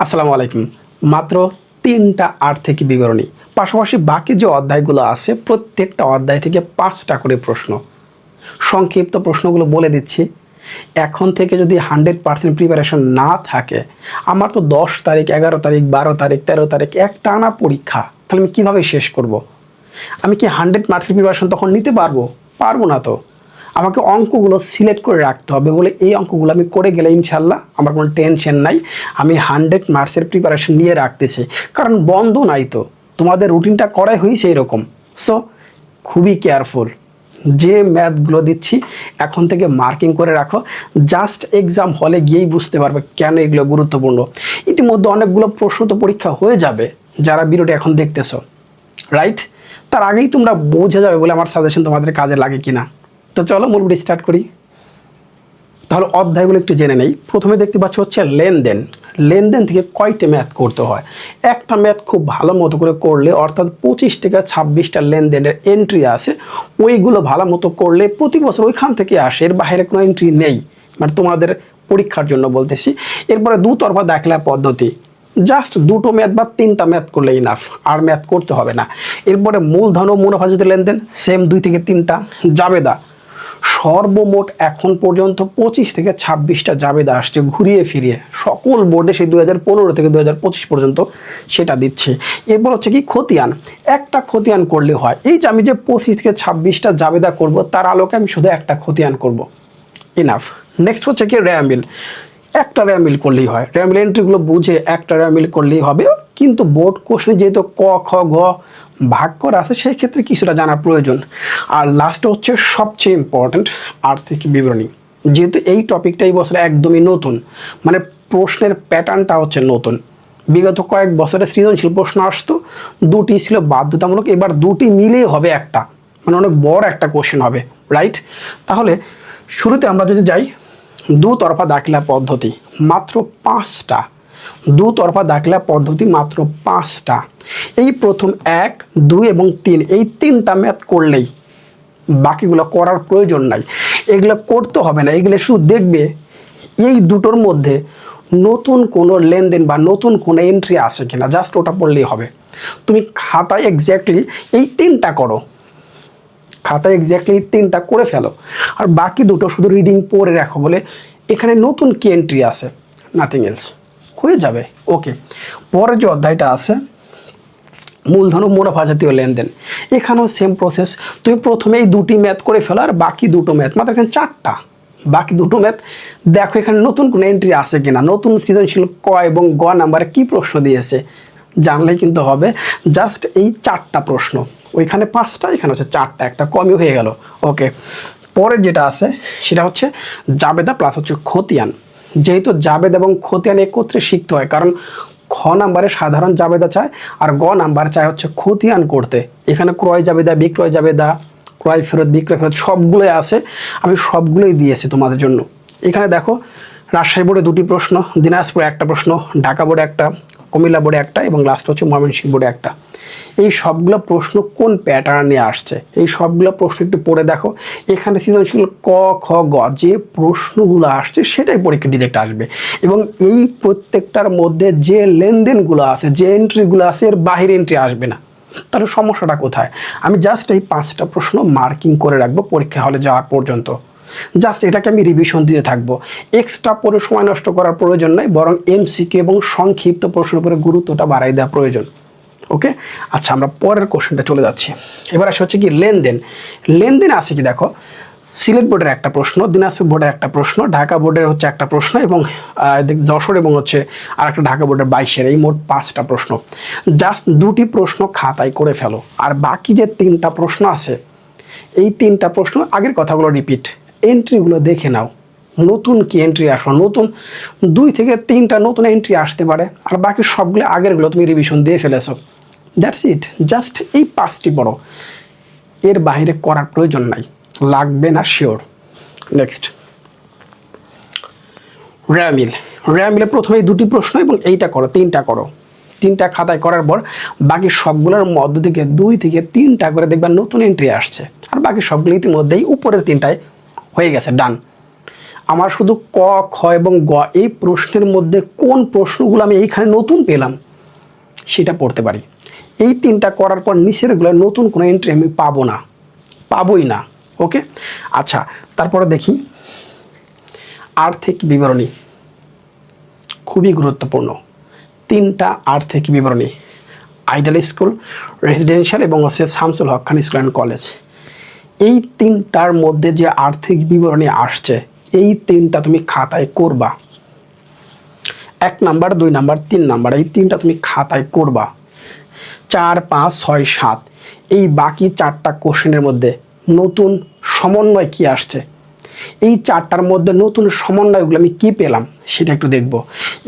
আসসালামু আলাইকুম। মাত্র ৩টা আর্থিক বিবরণী, পাশাপাশি বাকি যে অধ্যায়গুলো আছে প্রত্যেকটা অধ্যায় থেকে 5টা করে প্রশ্ন। সংক্ষিপ্ত প্রশ্নগুলো বলে দিচ্ছি। এখন থেকে যদি 100% প্রিপারেশন না থাকে, আমার তো 10 তারিখ, 11 তারিখ, 12 তারিখ, 13 তারিখ একটানা পরীক্ষা, তাহলে আমি কীভাবে শেষ করব? আমি কি 100% প্রিপারেশন তখন নিতে পারবো? পারবো না তো। আমাকে অঙ্কগুলো সিলেক্ট করে রাখতে হবে, বলে এই অঙ্কগুলো আমি করে গেলে ইনশাল্লাহ আমার কোনো টেনশন নাই। আমি 100 মার্কসের প্রিপারেশন নিয়ে রাখতেছি, কারণ বন্ধ নাই তো, তোমাদের রুটিনটা করাই হয়েছে এরকম। সো খুবই কেয়ারফুল। যে ম্যাথগুলো দিচ্ছি এখন থেকে মার্কিং করে রাখো, জাস্ট এক্সাম হলে গিয়েই বুঝতে পারবে কেন এগুলো গুরুত্বপূর্ণ। ইতিমধ্যে অনেকগুলো প্রশ্ন তো পরীক্ষা হয়ে যাবে যারা ভিডিওটি এখন দেখতেছো, রাইট? তার আগেই তোমরা বুঝে যাবে বলে আমার সাজেশন তোমাদের কাজে লাগে কিনা। তো চলো মূল ভিডিও স্টার্ট করি। তাহলে অধ্যায়গুলো একটু জেনে নেই। প্রথমে দেখতে পাচ্ছ হচ্ছে লেনদেন। লেনদেন থেকে কয়টা ম্যাথ করতে হয়? একটা ম্যাথ খুব ভালো মতো করে করলে, অর্থাৎ 25 থেকে 26টা লেনদেনের এন্ট্রি আছে, ওইগুলো ভালো মতো করলে প্রতি বছর ওইখান থেকে আসে, এর বাইরে কোনো এন্ট্রি নেই, মানে তোমাদের পরীক্ষার জন্য বলতেছি। এরপরে দুতরফা দাখিলা পদ্ধতি, জাস্ট দুটো ম্যাথ বা 3টা ম্যাথ করলে ইনাফ, আর ম্যাথ করতে হবে না। এরপরে মূলধন ও মুনাফাজত লেনদেন, সেম 2 থেকে 3টা। জাবেদা, সর্বমোট এখন পর্যন্ত 25 থেকে 26টা জাবেদা আসছে ঘুরিয়ে ফিরিয়ে, সকল বোর্ডে সেই 2015 থেকে 2025 পর্যন্ত সেটা দিচ্ছে। এরপর হচ্ছে কি খতিয়ান, একটা খতিয়ান করলে হয়। এই যে আমি যে 25 থেকে 26টা জাবেদা করব, তার আলোকে আমি শুধু একটা খতিয়ান করব, ইনাফ। নেক্সট হচ্ছে কি র্যামিল, একটা র্যামিল করলেই হয়। র্যামিল এন্ট্রিগুলো বুঝে একটা র্যামিল করলেই হবে, কিন্তু বোর্ড কোশ্চেনে যেহেতু ক খ গ ভাগ করা আছে, সেই ক্ষেত্রে কিছুটা জানা প্রয়োজন। আর লাস্টে হচ্ছে সবচেয়ে ইম্পর্ট্যান্ট আর্থিক বিবরণী, যেহেতু এই টপিকটা এই বছরে একদমই নতুন, মানে প্রশ্নের প্যাটার্নটা হচ্ছে নতুন। বিগত কয়েক বছরে সৃজনশীল প্রশ্ন আসতো, দুটি ছিল বাধ্যতামূলক, এবার দুটি মিলেই হবে একটা, মানে অনেক বড় একটা কোশ্চেন হবে, রাইট? তাহলে শুরুতে আমরা যদি যাই, দুতরফা দাখিলা পদ্ধতি মাত্র 5টা। দুতরফা দাখিলা পদ্ধতি মাত্র 5টা। এই প্রথম 1, 2 এবং 3, এই 3টা ম্যাথ করলেই, বাকিগুলো করার প্রয়োজন নাই। এগুলো করতে হবে না, এগুলো শুধু দেখবে এই দুটোর মধ্যে নতুন কোনো লেনদেন বা নতুন কোনো এন্ট্রি আসে কিনা, জাস্ট ওটা পড়লেই হবে। তুমি খাতায় এক্স্যাক্টলি এই 3টা করো, খাতায় এক্স্যাক্টলি 3টা করে ফেলো, আর বাকি দুটো শুধু রিডিং পড়ে রাখো, বলে এখানে নতুন কি এন্ট্রি আছে, নাথিং এলস, হয়ে যাবে। ওকে, পরে যে অধ্যায়টা আছে মূলধন ও মুনাফা জাতীয় লেনদেন, এখানেও সেম প্রসেস। তুমি প্রথমে এই দুটি ম্যাথ করে ফেলো, আর বাকি দুটো ম্যাথ, মাত্র এখানে 4টা, বাকি দুটো ম্যাথ দেখো এখানে নতুন কোনো এন্ট্রি আছে কিনা, নতুন সৃজনশীল ক এবং গ নাম্বারে কি প্রশ্ন দিয়েছে জানলেই কিন্তু হবে। জাস্ট এই 4টা প্রশ্ন, ওইখানে 5টা, এখানে হচ্ছে 4টা, একটা কমই হয়ে গেল। ওকে, পরের যেটা আছে সেটা হচ্ছে জাবেদা প্লাস হচ্ছে খতিয়ান। যেহেতু জাবেদ এবং খতিয়ান একত্রে শিখতে হয়, কারণ খ নাম্বারে সাধারণ জাবেদা চায়, আর গ নাম্বার চায় হচ্ছে খতিয়ান করতে। এখানে ক্রয় জাবেদা, বিক্রয় জাবেদা, ক্রয় ফেরত, বিক্রয় ফেরত সবগুলোই আছে, আমি সবগুলোই দিয়েছি তোমাদের জন্য। এখানে দেখো রাজশাহী বোর্ডে 2টি প্রশ্ন, দিনাজপুরে একটা প্রশ্ন, ঢাকা বোর্ডে একটা, কুমিল্লা বোর্ডে একটা, এবং লাস্ট হচ্ছে ময়মনসিংহ বোর্ডে একটা। এই সবগুলো প্রশ্ন কোন প্যাটার্নে আসছে, এই সবগুলো প্রশ্ন একটু পড়ে দেখো। এখানে সৃজনশীল ক খ গ যে প্রশ্নগুলো আসছে সেটাই পরীক্ষা ডিরেক্ট আসবে, এবং এই প্রত্যেকটার মধ্যে যে লেনদেনগুলো আছে, যে এন্ট্রিগুলো আছে, এর বাহির এন্ট্রি আসবে না। তাহলে সমস্যাটা কোথায়? আমি জাস্ট এই 5টা প্রশ্ন মার্কিং করে রাখবো পরীক্ষা হলে যাওয়ার পর্যন্ত, জাস্ট এটাকে আমি রিভিশন দিতে থাকবো। এক্সট্রা পরে সময় নষ্ট করার প্রয়োজন নাই, বরং এমসিকিউ এবং সংক্ষিপ্ত প্রশ্নের উপরে গুরুত্বটা বাড়াই দেওয়া প্রয়োজন। ওকে, আচ্ছা আমরা পরের কোশ্চেনটা চলে যাচ্ছি। এবার আসে হচ্ছে কি লেনদেন। লেনদেন আছে কি দেখো, সিলেট বোর্ডের একটা প্রশ্ন, দিনাজপুর বোর্ডের একটা প্রশ্ন, ঢাকা বোর্ডের হচ্ছে একটা প্রশ্ন, এবং যশোর এবং হচ্ছে আর একটা ঢাকা বোর্ডের 22-এর, এই মোট 5টা প্রশ্ন। জাস্ট 2টি প্রশ্ন খাতায় করে ফেলো, আর বাকি যে 3টা প্রশ্ন আছে, এই 3টা প্রশ্ন আগের কথাগুলো রিপিট, এন্ট্রিগুলো দেখে নাও, নতুন কি এন্ট্রি আসো, নতুন 2 থেকে 3টা নতুন এন্ট্রি আসতে পারে, আর বাকি সবগুলো আগেরগুলো তুমি রিভিশন দিয়ে ফেলেছো। দ্যাটস ইট, জাস্ট এই 5টি পড়ো, এর বাইরে করার প্রয়োজন নাই, লাগবে না শিওর। নেক্সট র্যামিল। র্যামিলে প্রথমে এই 2টি প্রশ্ন এবং এইটা করো, 3টা করো। 3টা খাতায় করার পর বাকি সবগুলোর মধ্য থেকে 2 থেকে 3টা করে দেখবা নতুন এন্ট্রি আসছে, আর বাকি সবগুলো ইতিমধ্যেই উপরের 3টায় হয়ে গেছে, ডান। আমার শুধু ক, খ এবং গ এই প্রশ্নের মধ্যে কোন প্রশ্নগুলো আমি এইখানে নতুন পেলাম সেটা পড়তে পারি। এই 3টা করার পর নিচেরগুলো নতুন কোনো এন্ট্রি আমি পাবোই না। ওকে, আচ্ছা, তারপরে দেখি আর্থিক বিবরণী, খুবই গুরুত্বপূর্ণ। 3টা আর্থিক বিবরণী, আইডাল স্কুল, রেসিডেন্সিয়াল এবং শামসুল হক খান স্কুল অ্যান্ড কলেজ। এই 3টার মধ্যে যে আর্থিক বিবরণী আসছে এই 3টা তুমি খাতায় করবা। 1 নাম্বার, 2 নাম্বার, 3 নাম্বার, এই 3টা তুমি খাতায় করবা। 4, 5, 6, 7 এই বাকি 4টা কোশ্চেনের মধ্যে নতুন সমন্বয় কি আসছে, এই 4টার মধ্যে নতুন সমন্বয়গুলো আমি কি পেলাম সেটা একটু দেখব।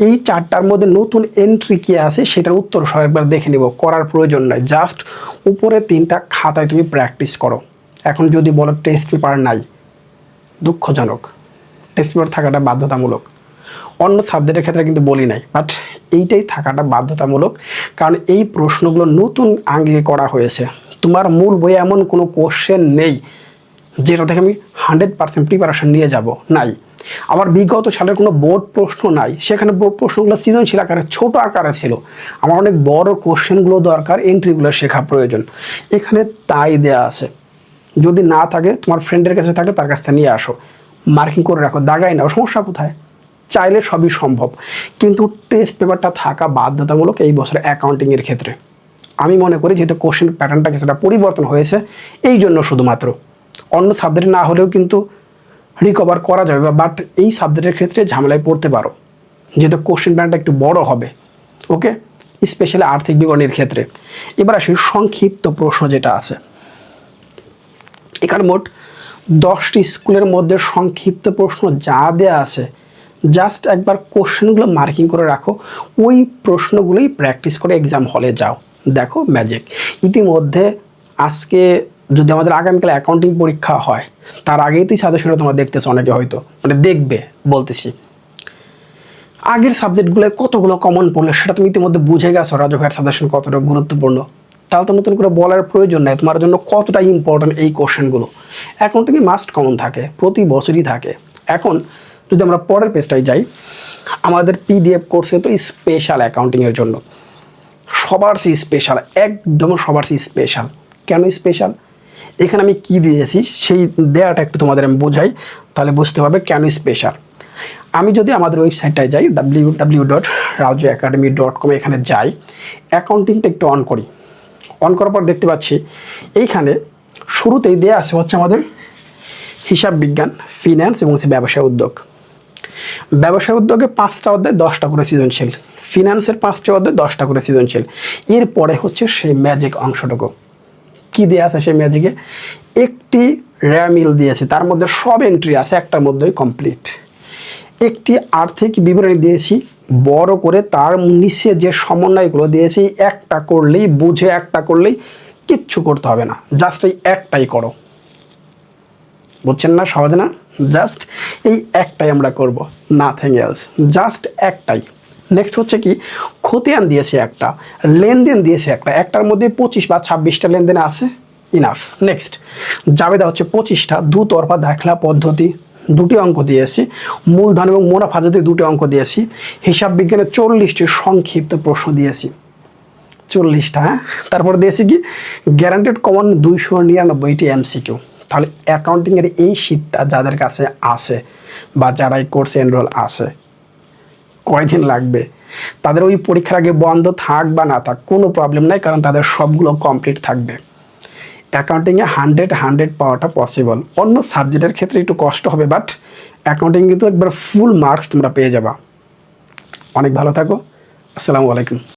এই 4টার মধ্যে নতুন এন্ট্রি কি আছে সেটার উত্তর সহ একবার দেখে নেব, করার প্রয়োজন নয়। জাস্ট উপরে 3টা খাতায় তুমি প্র্যাকটিস করো। এখন যদি বলো টেস্ট পেপার নাই, দুঃখজনক, টেস্ট পেপার থাকাটা বাধ্যতামূলক। অন্য সাবজেক্টের ক্ষেত্রে কিন্তু বলি নাই, বাট এইটাই থাকাটা বাধ্যতামূলক, কারণ এই প্রশ্নগুলো নতুন আঙ্গিকে করা হয়েছে। তোমার মূল বইয়ে এমন কোনো কোশ্চেন নেই যেটা থেকে আমি 100% প্রিপারেশন নিয়ে যাব, নাই। আমার বিগত সালের কোনো বোর্ড প্রশ্ন নাই, সেখানে বোর্ড প্রশ্নগুলো সৃজনশীল আকারে ছোট আকারে ছিল। আমার অনেক বড় কোশ্চেনগুলো দরকার, এন্ট্রিগুলো শেখা প্রয়োজন। এখানে তাই দেয়া আছে। যদি না থাকে, তোমার ফ্রেন্ডের কাছে থাকে, তার কাছ থেকে নিয়ে আসো, মার্কিং করে রাখো, দাগাই নাও, সমস্যা কোথায়? চাইলে সবই সম্ভব, কিন্তু টেস্ট পেপারটা থাকা বাধ্যতামূলক এই বছর অ্যাকাউন্টিংয়ের ক্ষেত্রে। আমি মনে করি যেহেতু কোশ্চেন প্যাটার্নটা কিছুটা পরিবর্তন হয়েছে, এই জন্য শুধুমাত্র। অন্য সাবজেক্ট না হলেও কিন্তু রিকভার করা যাবে, বাট এই সাবজেক্টের ক্ষেত্রে ঝামেলায় পড়তে পারো যেহেতু কোশ্চেন প্যাটার্নটা একটু বড় হবে। ওকে, স্পেশালি আর্থিক বিবরণীর ক্ষেত্রে। এবার আসি সংক্ষিপ্ত প্রশ্ন যেটা আছে। এখানে মোট 10টি স্কুলের মধ্যে সংক্ষিপ্ত প্রশ্ন যা দেয়া আছে, জাস্ট একবার কোশ্চেনগুলো মার্কিং করে রাখো, ওই প্রশ্নগুলোই প্র্যাকটিস করে এক্সাম হলে যাও, দেখো ম্যাজিক। ইতিমধ্যে আজকে যদি আমাদের আগামীকাল অ্যাকাউন্টিং পরীক্ষা হয়, তার আগেই তুই সাজেশনটা তোমরা দেখতেছো অনেকে, হয়তো মানে দেখবে বলতেছি। আগের সাবজেক্টগুলো কতগুলো কমন পড়লে সেটা তুমি ইতিমধ্যে বুঝে গেছো রাজু ভাইয়ের সাজেশন কতটা গুরুত্বপূর্ণ। তাহলে তো নতুন করে বলার প্রয়োজন নেই তোমার জন্য কতটা ইম্পর্ট্যান্ট এই কোশ্চেনগুলো। অ্যাকাউন্টিংয়ে মাস্ট কমন থাকে, প্রতি বছরই থাকে। এখন যদি আমরা পরের পেজটায় যাই, আমাদের পিডিএফ কোর্সে তো স্পেশাল অ্যাকাউন্টিংয়ের জন্য সবার চেয়ে স্পেশাল, একদম সবার চেয়ে স্পেশাল। কেন স্পেশাল? এখানে আমি কি দিয়েছি সেই দেয়াটা একটু তোমাদের আমি বোঝাই, তাহলে বুঝতে পারবে কেন স্পেশাল। আমি যদি আমাদের ওয়েবসাইটটায় যাই www.rajuacademy.com, এখানে যাই, অ্যাকাউন্টিংটা একটু অন করি। অন করার পর দেখতে পাচ্ছি এইখানে শুরুতেই দেয়া আছে হচ্ছে আমাদের হিসাব বিজ্ঞান, ফিন্যান্স এবং ব্যবসায় উদ্যোগ। ব্যবসায় উদ্যোগে 5টা অধ্যায় 10টা করে সৃজনশীল, ফিন্যান্সের 5টা অধ্যায় 10টা করে সৃজনশীল। এরপরে হচ্ছে সেই ম্যাজিক অংশটুকু। কি দেওয়া আছে সেই ম্যাজিকে? একটি র্যামিল দিয়েছে, তার মধ্যে সব এন্ট্রি আছে, একটার মধ্যেই কমপ্লিট। একটি আর্থিক বিবরণী দিয়েছি বড় করে, তার নিচে যে সমন্বয়গুলো দিয়েছি একটা করলেই, বুঝে একটা করলেই, কিচ্ছু করতে হবে না, জাস্ট এই একটাই করো। বুঝছেন না? সহজ না? জাস্ট এই একটাই আমরা করব, নাথিং এলস, জাস্ট একটাই। নেক্সট হচ্ছে কি, খতিয়ান দিয়েছে একটা, লেনদেন দিয়েছে একটা, একটার মধ্যে 25 বা 26টা লেনদেন আছে, ইনাফ। নেক্সট জাবেদা হচ্ছে 25টা, দুতরফা দাখলা পদ্ধতি 2টি অঙ্ক দিয়েছি, মূলধন এবং মুনাফা যদি 2টি অঙ্ক দিয়েছি, হিসাব বিজ্ঞানে 40টি সংক্ষিপ্ত প্রশ্ন দিয়েছি, 40টা। হ্যাঁ, তারপর দিয়েছি কি গ্যারান্টেড কমন 299টি এমসিকিউ। তাহলে অ্যাকাউন্টিংয়ের এই শীটটা যাদের কাছে আছে বা যারা এই কোর্সে এনরোল আছে, কয়দিন লাগবে তাদের ওই পরীক্ষার আগে বন্ধ থাক বা না থাক কোনো প্রবলেম নাই, কারণ তাদের সবগুলো কমপ্লিট থাকবে। অ্যাকাউন্টিংয়ে 100 পাওয়াটা পসিবল। অন্য সাবজেক্টের ক্ষেত্রে একটু কষ্ট হবে, বাট অ্যাকাউন্টিং কিন্তু একবার ফুল মার্কস তোমরা পেয়ে যাবা। অনেক ভালো থাকো, আসসালামু আলাইকুম।